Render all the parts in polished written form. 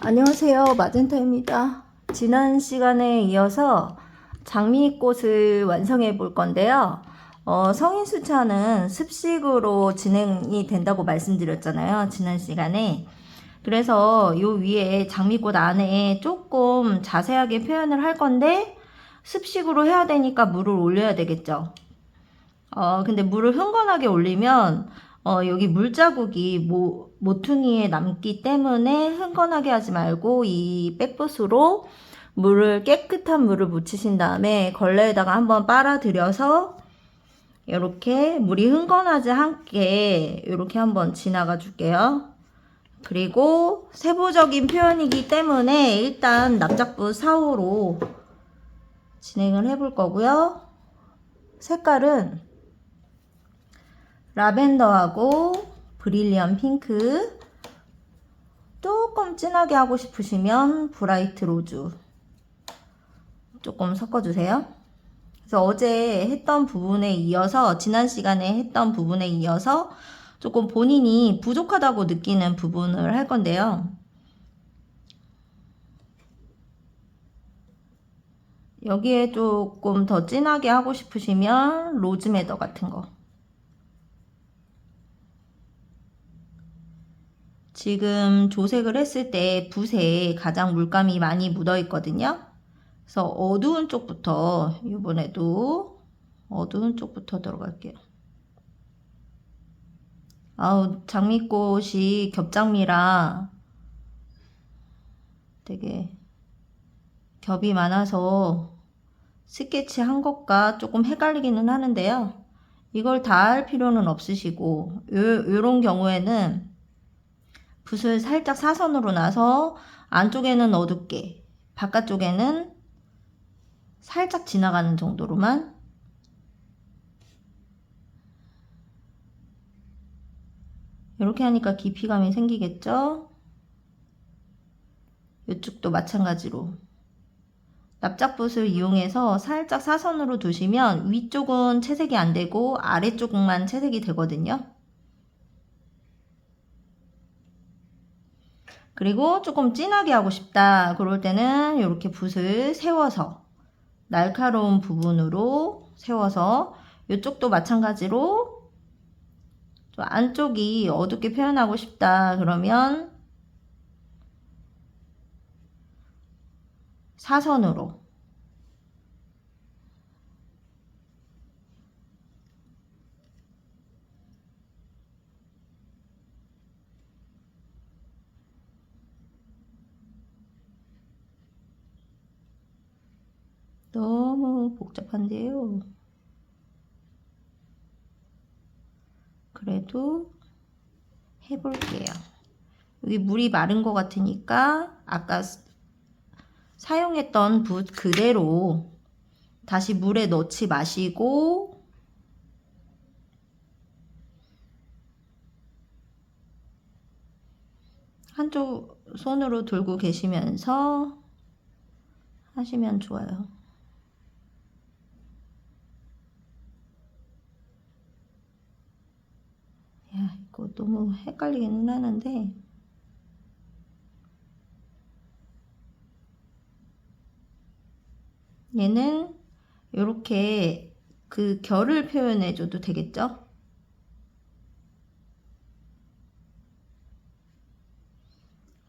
안녕하세요, 마젠타입니다. 지난 시간에 이어서 장미꽃을 완성해 볼 건데요. 성인 수차는 습식으로 진행이 된다고 말씀드렸잖아요, 지난 시간에. 그래서 요 위에 장미꽃 안에 조금 자세하게 표현을 할 건데 습식으로 해야 되니까 물을 올려야 되겠죠. 근데 물을 흥건하게 올리면 여기 물자국이 모퉁이에 남기 때문에 흥건하게 하지 말고 이 백붓으로 깨끗한 물을 묻히신 다음에 걸레에다가 한번 빨아들여서 이렇게 물이 흥건하지 않게 이렇게 한번 지나가 줄게요. 그리고 세부적인 표현이기 때문에 일단 납작붓 4호로 진행을 해 볼 거고요. 색깔은 라벤더하고 브릴리언 핑크, 조금 진하게 하고 싶으시면 브라이트 로즈 조금 섞어주세요. 그래서 어제 했던 부분에 이어서, 지난 시간에 했던 부분에 이어서 조금 본인이 부족하다고 느끼는 부분을 할 건데요. 여기에 조금 더 진하게 하고 싶으시면 로즈메더 같은 거. 지금 조색을 했을 때 붓에 가장 물감이 많이 묻어 있거든요. 그래서 어두운 쪽부터, 이번에도 어두운 쪽부터 들어갈게요. 장미꽃이 겹장미라 되게 겹이 많아서 스케치 한 것과 조금 헷갈리기는 하는데요. 이걸 다 할 필요는 없으시고, 요런 경우에는 붓을 살짝 사선으로 놔서 안쪽에는 어둡게, 바깥쪽에는 살짝 지나가는 정도로만 이렇게 하니까 깊이감이 생기겠죠? 이쪽도 마찬가지로 납작붓을 이용해서 살짝 사선으로 두시면 위쪽은 채색이 안 되고 아래쪽만 채색이 되거든요. 그리고 조금 진하게 하고 싶다 그럴 때는 이렇게 붓을 세워서 날카로운 부분으로 세워서, 이쪽도 마찬가지로 좀 안쪽이 어둡게 표현하고 싶다 그러면 사선으로 너무 복잡한데요. 그래도 해볼게요. 여기 물이 마른 것 같으니까 아까 사용했던 붓 그대로 다시 물에 넣지 마시고 한쪽 손으로 들고 계시면서 하시면 좋아요. 야, 이거 너무 헷갈리기는 하는데 얘는 이렇게 그 결을 표현해 줘도 되겠죠?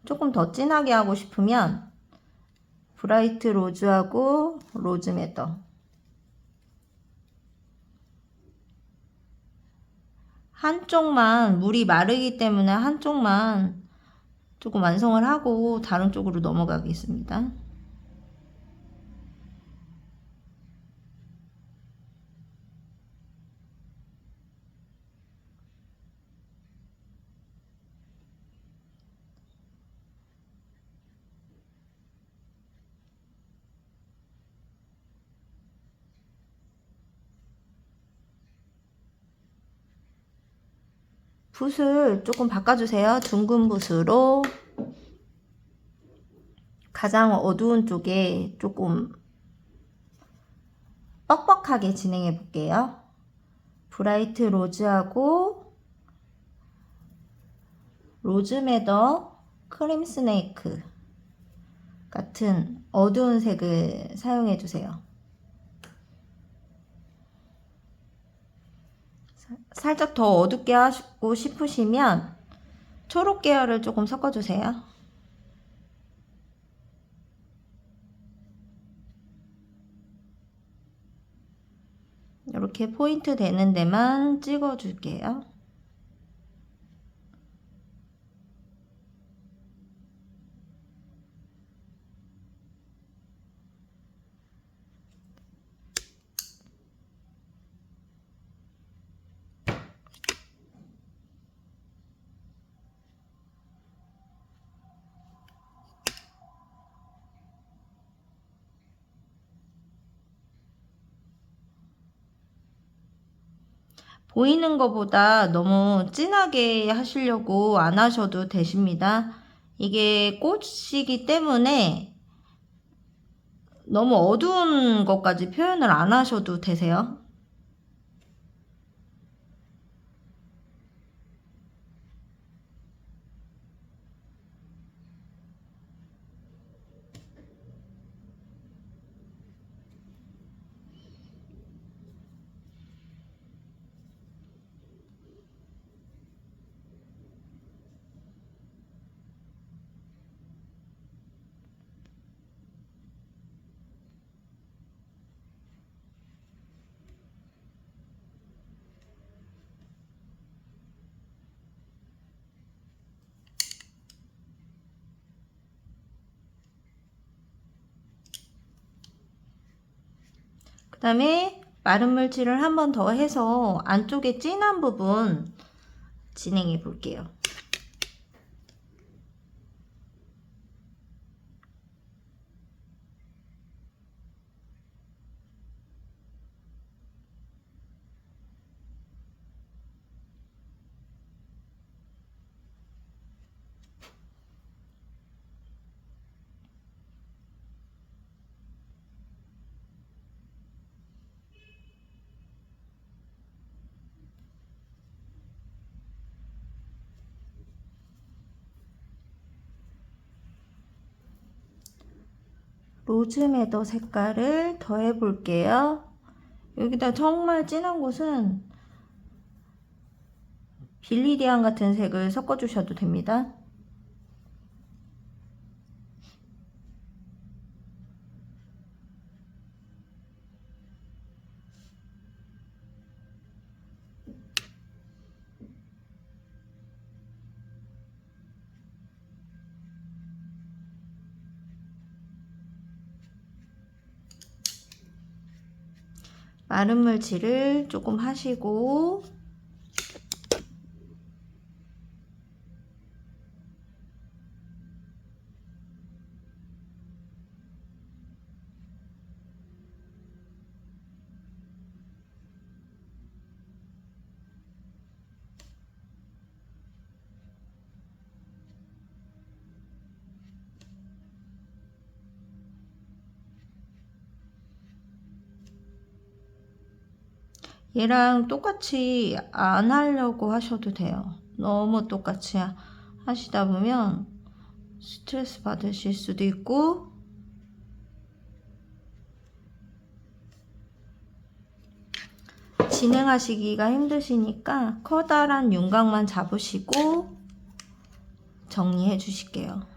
조금 더 진하게 하고 싶으면 브라이트 로즈하고 로즈메더, 한쪽만 물이 마르기 때문에 한쪽만 조금 완성을 하고 다른 쪽으로 넘어가겠습니다. 붓을 조금 바꿔주세요. 둥근 붓으로 가장 어두운 쪽에 조금 뻑뻑하게 진행해 볼게요. 브라이트 로즈하고 로즈메더 크림 스네이크 같은 어두운 색을 사용해 주세요. 살짝 더 어둡게 하고 싶으시면 초록 계열을 조금 섞어 주세요. 이렇게 포인트 되는 데만 찍어 줄게요. 보이는 것보다 너무 진하게 하시려고 안 하셔도 되십니다. 이게 꽃이기 때문에 너무 어두운 것까지 표현을 안 하셔도 되세요. 그 다음에 마른 물칠을 한 번 더 해서 안쪽에 진한 부분 진행해 볼게요. 로즈메더 색깔을 더해 볼게요. 여기다 정말 진한 곳은 빌리디안 같은 색을 섞어 주셔도 됩니다. 마른 물칠을 조금 하시고 얘랑 똑같이 안 하려고 하셔도 돼요. 너무 똑같이 하시다 보면 스트레스 받으실 수도 있고 진행하시기가 힘드시니까 커다란 윤곽만 잡으시고 정리해 주실게요.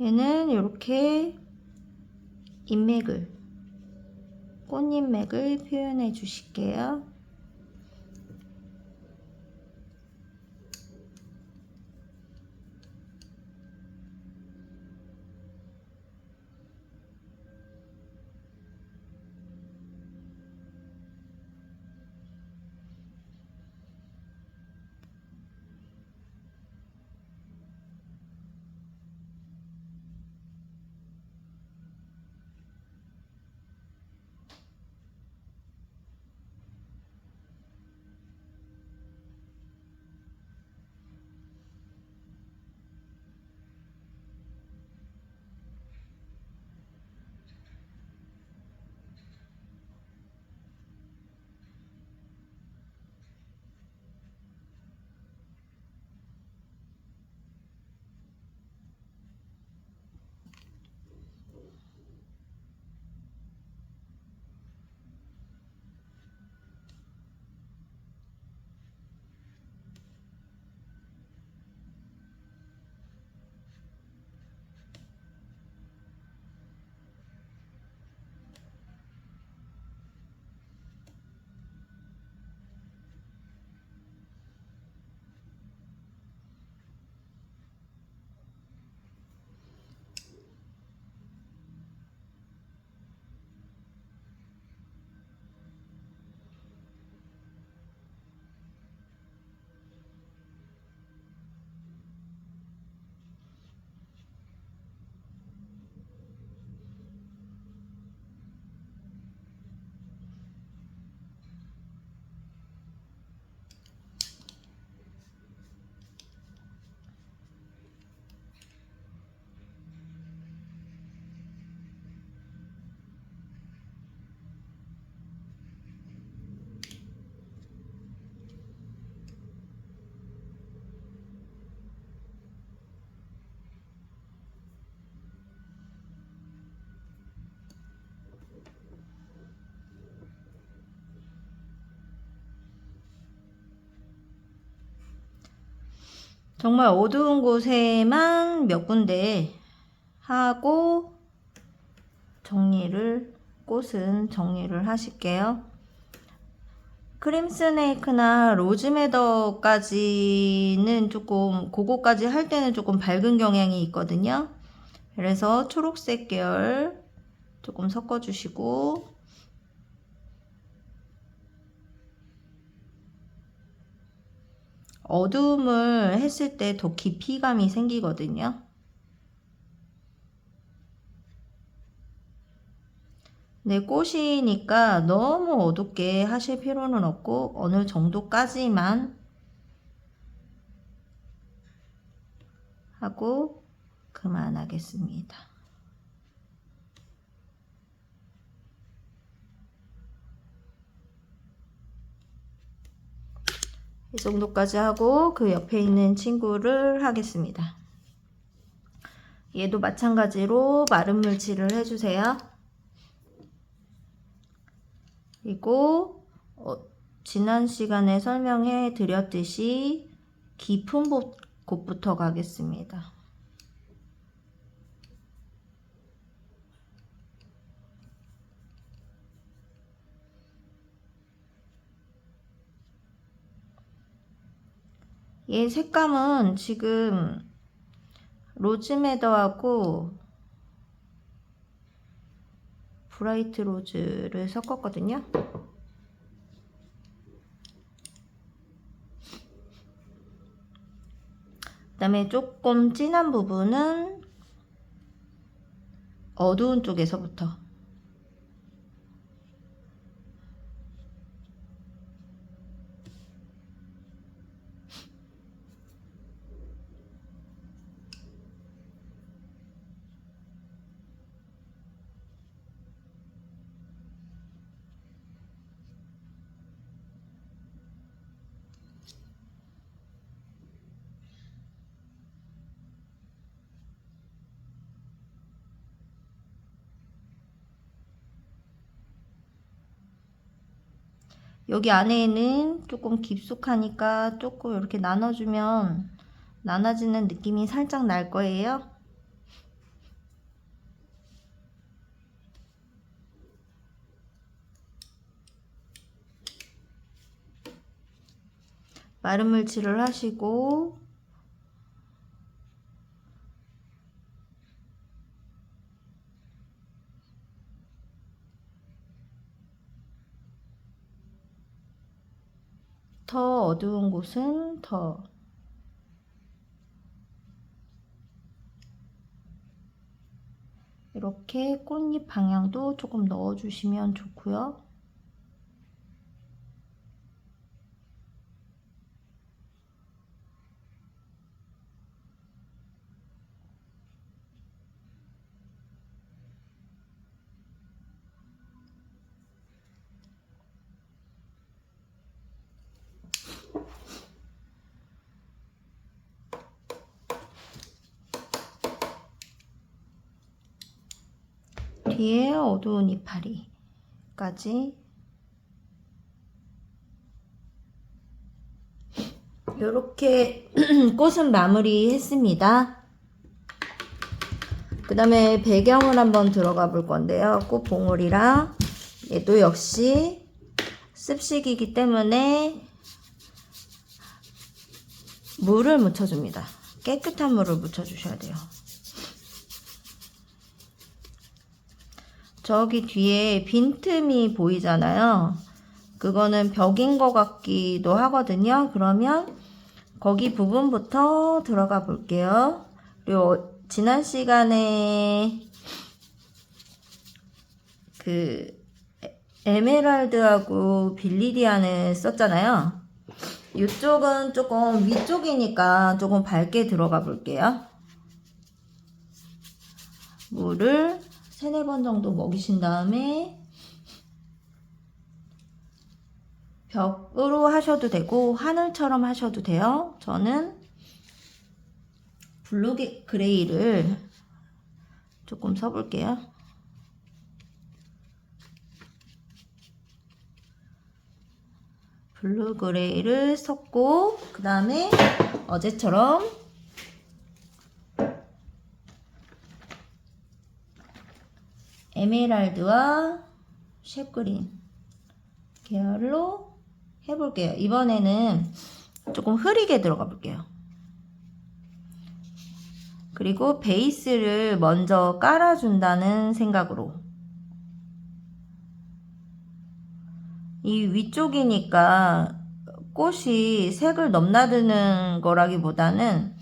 얘는 이렇게 인맥을, 꽃인맥을 표현해 주실게요. 정말 어두운 곳에만 몇 군데 하고 꽃은 정리를 하실게요. 크림스네이크나 로즈메더까지는 조금, 그거까지 할 때는 조금 밝은 경향이 있거든요. 그래서 초록색 계열 조금 섞어주시고, 어두움을 했을 때 더 깊이감이 생기거든요. 네, 꽃이니까 너무 어둡게 하실 필요는 없고 어느 정도까지만 하고 그만하겠습니다. 이 정도까지 하고 그 옆에 있는 친구를 하겠습니다. 얘도 마찬가지로 마른 물칠을 해주세요. 그리고 지난 시간에 설명해 드렸듯이 깊은 곳부터 가겠습니다. 얘 색감은 지금 로즈메더하고 브라이트 로즈를 섞었거든요. 그 다음에 조금 진한 부분은 어두운 쪽에서부터 여기 안에는 조금 깊숙하니까 조금 이렇게 나눠주면 나눠지는 느낌이 살짝 날 거예요. 마른 물칠을 하시고 더 어두운 곳은 더 이렇게 꽃잎 방향도 조금 넣어주시면 좋고요. 뒤에 어두운 이파리까지 이렇게 꽃은 마무리 했습니다. 그 다음에 배경을 한번 들어가 볼 건데요. 꽃봉오리랑 얘도 역시 습식이기 때문에 물을 묻혀줍니다. 깨끗한 물을 묻혀주셔야 돼요. 저기 뒤에 빈틈이 보이잖아요. 그거는 벽인 것 같기도 하거든요. 그러면 거기 부분부터 들어가 볼게요. 그리고 지난 시간에 그 에메랄드하고 빌리디안을 썼잖아요. 이쪽은 조금 위쪽이니까 조금 밝게 들어가 볼게요. 물을 3-4번 정도 먹이신 다음에 벽으로 하셔도 되고 하늘처럼 하셔도 돼요. 저는 블루 그레이를 조금 써볼게요. 블루 그레이를 섞고 그 다음에 어제처럼 에메랄드와 쉐그린 계열로 해볼게요. 이번에는 조금 흐리게 들어가 볼게요. 그리고 베이스를 먼저 깔아준다는 생각으로. 이 위쪽이니까 꽃이 색을 넘나드는 거라기보다는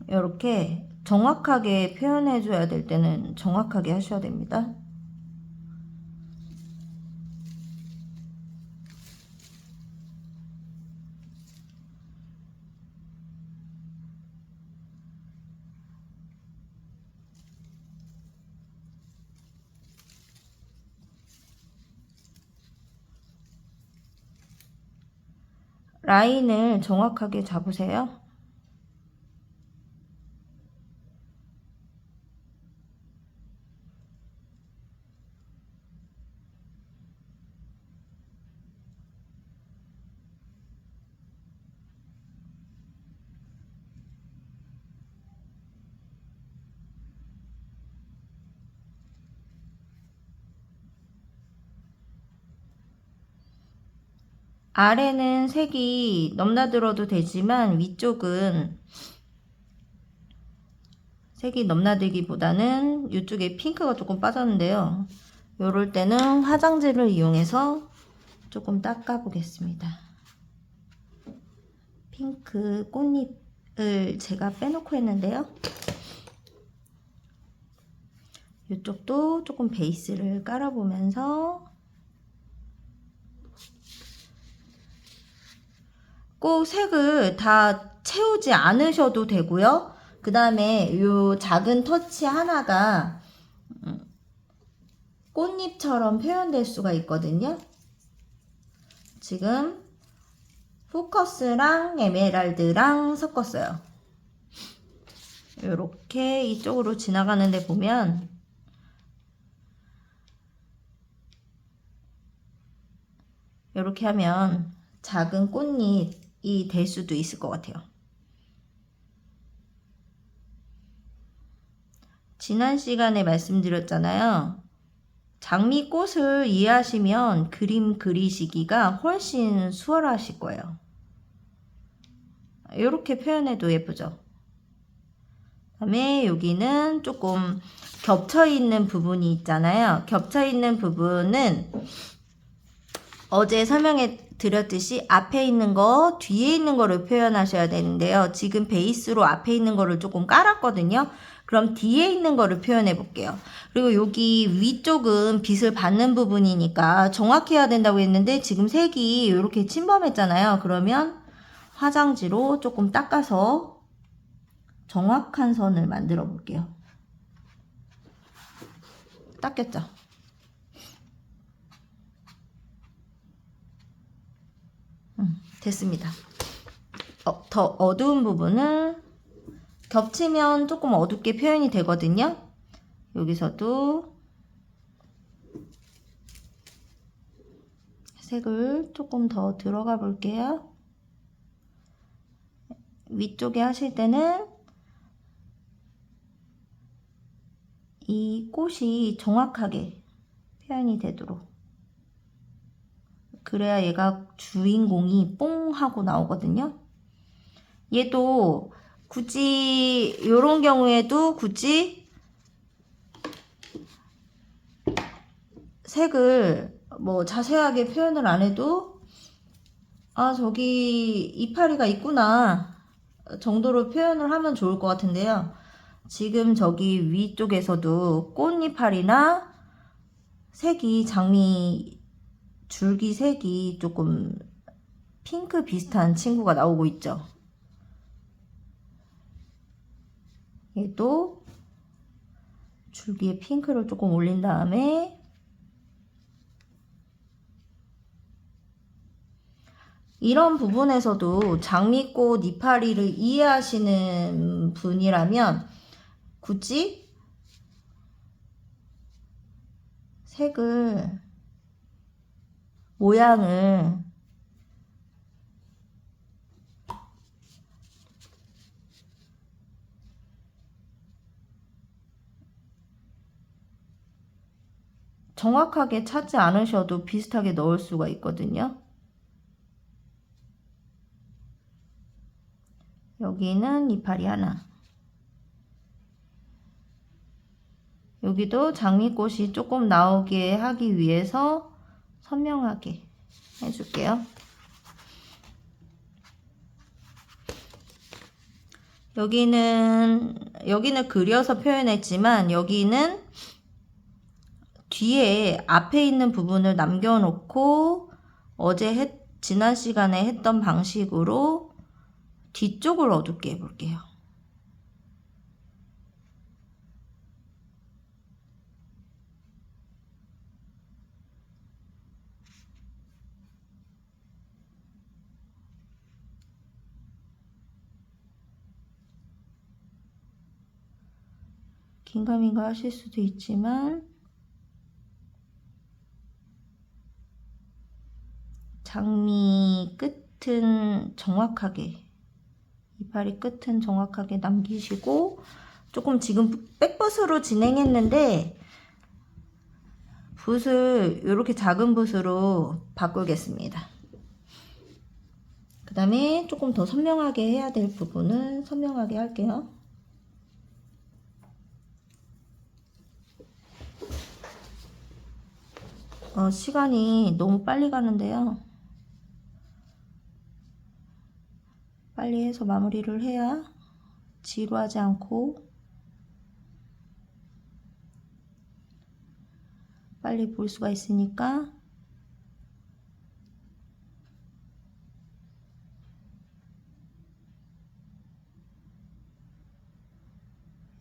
이렇게 정확하게 표현해줘야 될 때는 정확하게 하셔야 됩니다. 라인을 정확하게 잡으세요. 아래는 색이 넘나들어도 되지만 위쪽은 색이 넘나들기보다는 이쪽에 핑크가 조금 빠졌는데요. 요럴 때는 화장지를 이용해서 조금 닦아 보겠습니다. 핑크 꽃잎을 제가 빼놓고 했는데요. 이쪽도 조금 베이스를 깔아보면서 꼭 색을 다 채우지 않으셔도 되고요. 그 다음에 이 작은 터치 하나가 꽃잎처럼 표현될 수가 있거든요. 지금 포커스랑 에메랄드랑 섞었어요. 이렇게 이쪽으로 지나가는데 보면 이렇게 하면 작은 꽃잎이 될 수도 있을 것 같아요. 지난 시간에 말씀드렸잖아요. 장미꽃을 이해하시면 그림 그리시기가 훨씬 수월하실 거예요. 이렇게 표현해도 예쁘죠? 그 다음에 여기는 조금 겹쳐있는 부분이 있잖아요. 겹쳐있는 부분은 어제 설명해 드렸듯이 앞에 있는 거, 뒤에 있는 거를 표현하셔야 되는데요. 지금 베이스로 앞에 있는 거를 조금 깔았거든요. 그럼 뒤에 있는 거를 표현해 볼게요. 그리고 여기 위쪽은 빛을 받는 부분이니까 정확해야 된다고 했는데 지금 색이 이렇게 침범했잖아요. 그러면 화장지로 조금 닦아서 정확한 선을 만들어 볼게요. 닦였죠? 됐습니다. 더 어두운 부분을 겹치면 조금 어둡게 표현이 되거든요. 여기서도 색을 조금 더 들어가 볼게요. 위쪽에 하실 때는 이 꽃이 정확하게 표현이 되도록, 그래야 얘가 주인공이 뽕 하고 나오거든요. 얘도 굳이 이런 경우에도 굳이 색을 뭐 자세하게 표현을 안 해도 아 저기 이파리가 있구나 정도로 표현을 하면 좋을 것 같은데요. 지금 저기 위쪽에서도 꽃이파리나 색이 장미 줄기 색이 조금 핑크 비슷한 친구가 나오고 있죠. 얘도 줄기에 핑크를 조금 올린 다음에 이런 부분에서도 장미꽃 이파리를 이해하시는 분이라면 굳이 색을 모양을 정확하게 찾지 않으셔도 비슷하게 넣을 수가 있거든요. 여기는 이파리 하나. 여기도 장미꽃이 조금 나오게 하기 위해서 선명하게 해줄게요. 여기는 그려서 표현했지만 여기는 뒤에 앞에 있는 부분을 남겨놓고 지난 시간에 했던 방식으로 뒤쪽을 어둡게 해볼게요. 긴가민가 하실 수도 있지만 장미 끝은 정확하게, 이파리 끝은 정확하게 남기시고, 조금 지금 백붓으로 진행했는데 붓을 이렇게 작은 붓으로 바꾸겠습니다. 그 다음에 조금 더 선명하게 해야 될 부분은 선명하게 할게요. 시간이 너무 빨리 가는데요. 빨리 해서 마무리를 해야 지루하지 않고 빨리 볼 수가 있으니까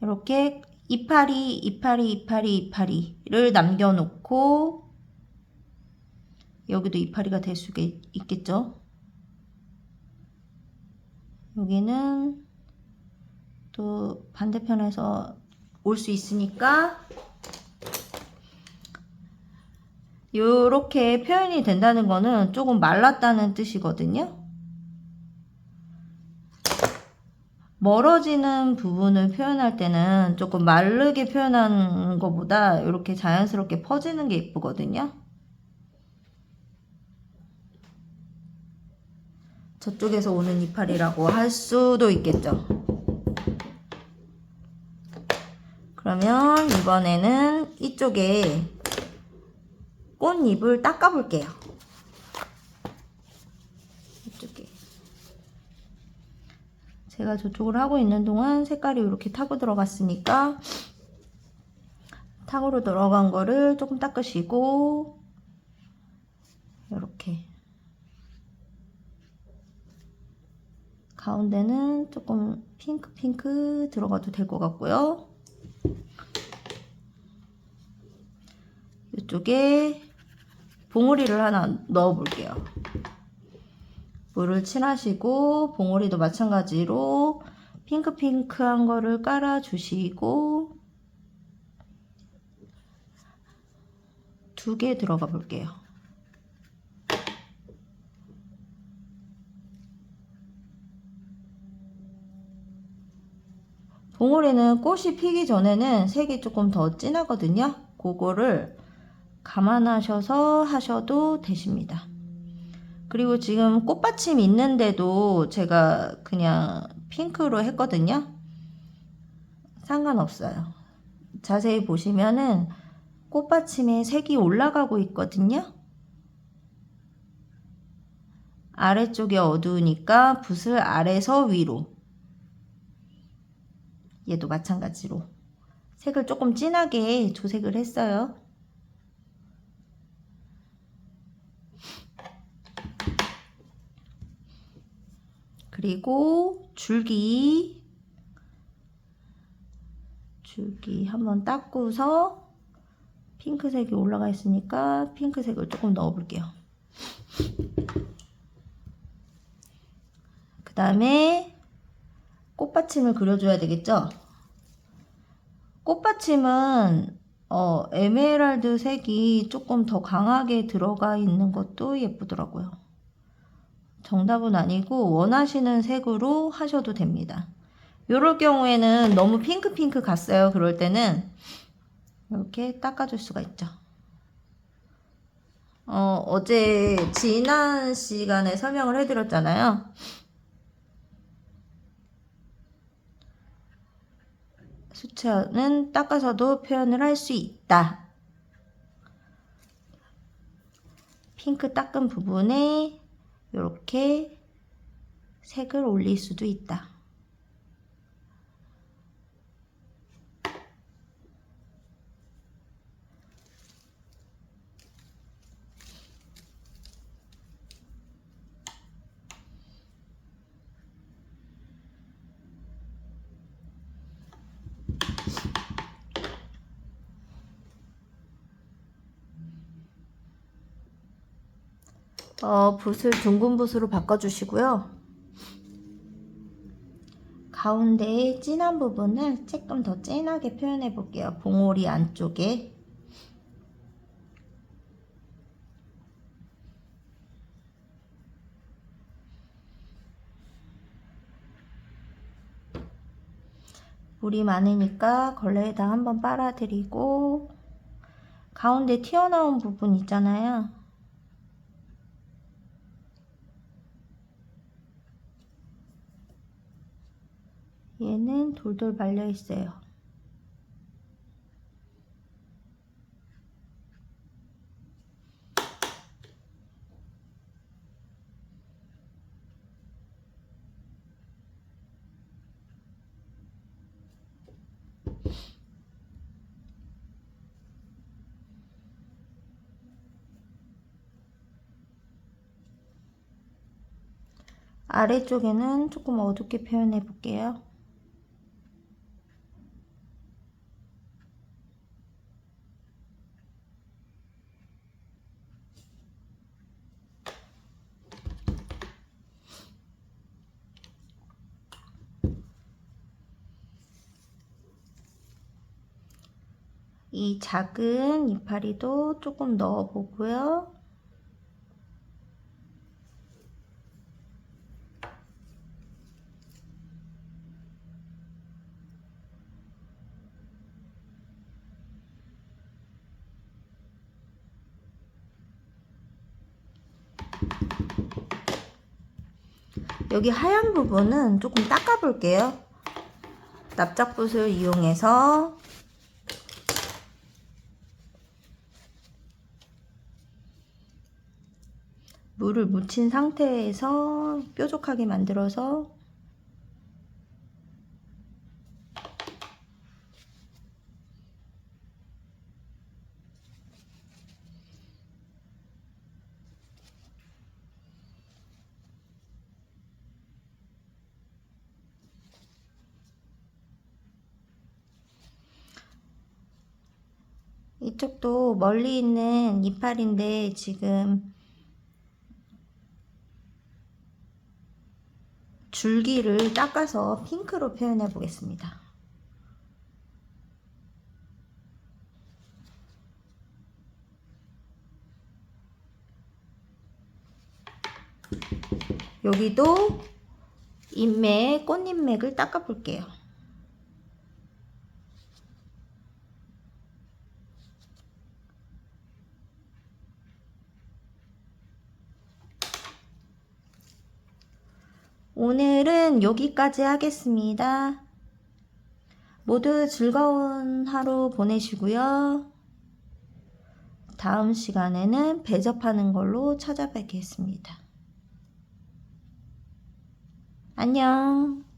이렇게 이파리를 남겨놓고 여기도 이파리가 될 수가 있겠죠. 여기는 또 반대편에서 올 수 있으니까 이렇게 표현이 된다는 거는 조금 말랐다는 뜻이거든요. 멀어지는 부분을 표현할 때는 조금 마르게 표현하는 것보다 이렇게 자연스럽게 퍼지는 게 예쁘거든요. 저쪽에서 오는 이파리라고 할 수도 있겠죠. 그러면 이번에는 이쪽에 꽃잎을 닦아 볼게요. 이쪽에 제가 저쪽을 하고 있는 동안 색깔이 이렇게 타고 들어갔으니까 타고로 들어간 거를 조금 닦으시고 이렇게 가운데는 조금 핑크 들어가도 될 것 같고요. 이쪽에 봉우리를 하나 넣어 볼게요. 물을 칠하시고 봉우리도 마찬가지로 핑크한 거를 깔아 주시고 2개 들어가 볼게요. 봉우리는 꽃이 피기 전에는 색이 조금 더 진하거든요. 그거를 감안하셔서 하셔도 되십니다. 그리고 지금 꽃받침 있는데도 제가 그냥 핑크로 했거든요. 상관없어요. 자세히 보시면은 꽃받침에 색이 올라가고 있거든요. 아래쪽이 어두우니까 붓을 아래서 위로, 얘도 마찬가지로 색을 조금 진하게 조색을 했어요. 그리고 줄기 한번 닦고서 핑크색이 올라가 있으니까 핑크색을 조금 넣어 볼게요. 그 다음에 꽃받침을 그려줘야 되겠죠? 꽃받침은 에메랄드 색이 조금 더 강하게 들어가 있는 것도 예쁘더라고요. 정답은 아니고 원하시는 색으로 하셔도 됩니다. 이럴 경우에는 너무 핑크 갔어요. 그럴 때는 이렇게 닦아줄 수가 있죠. 어제 지난 시간에 설명을 해드렸잖아요. 수채화는 닦아서도 표현을 할 수 있다. 핑크 닦은 부분에 이렇게 색을 올릴 수도 있다. 붓을 둥근 붓으로 바꿔주시고요. 가운데에 진한 부분을 조금 더 진하게 표현해 볼게요. 봉오리 안쪽에. 물이 많으니까 걸레에다 한번 빨아들이고, 가운데 튀어나온 부분 있잖아요. 얘는 돌돌 말려 있어요. 아래쪽에는 조금 어둡게 표현해 볼게요. 이 작은 이파리도 조금 넣어 보고요. 여기 하얀 부분은 조금 닦아 볼게요. 납작붓을 이용해서 물을 묻힌 상태에서 뾰족하게 만들어서 이쪽도 멀리 있는 이파리인데 지금 줄기를 닦아서 핑크로 표현해 보겠습니다. 여기도 잎맥, 꽃잎맥을 닦아 볼게요. 오늘은 여기까지 하겠습니다. 모두 즐거운 하루 보내시고요. 다음 시간에는 배접하는 걸로 찾아뵙겠습니다. 안녕.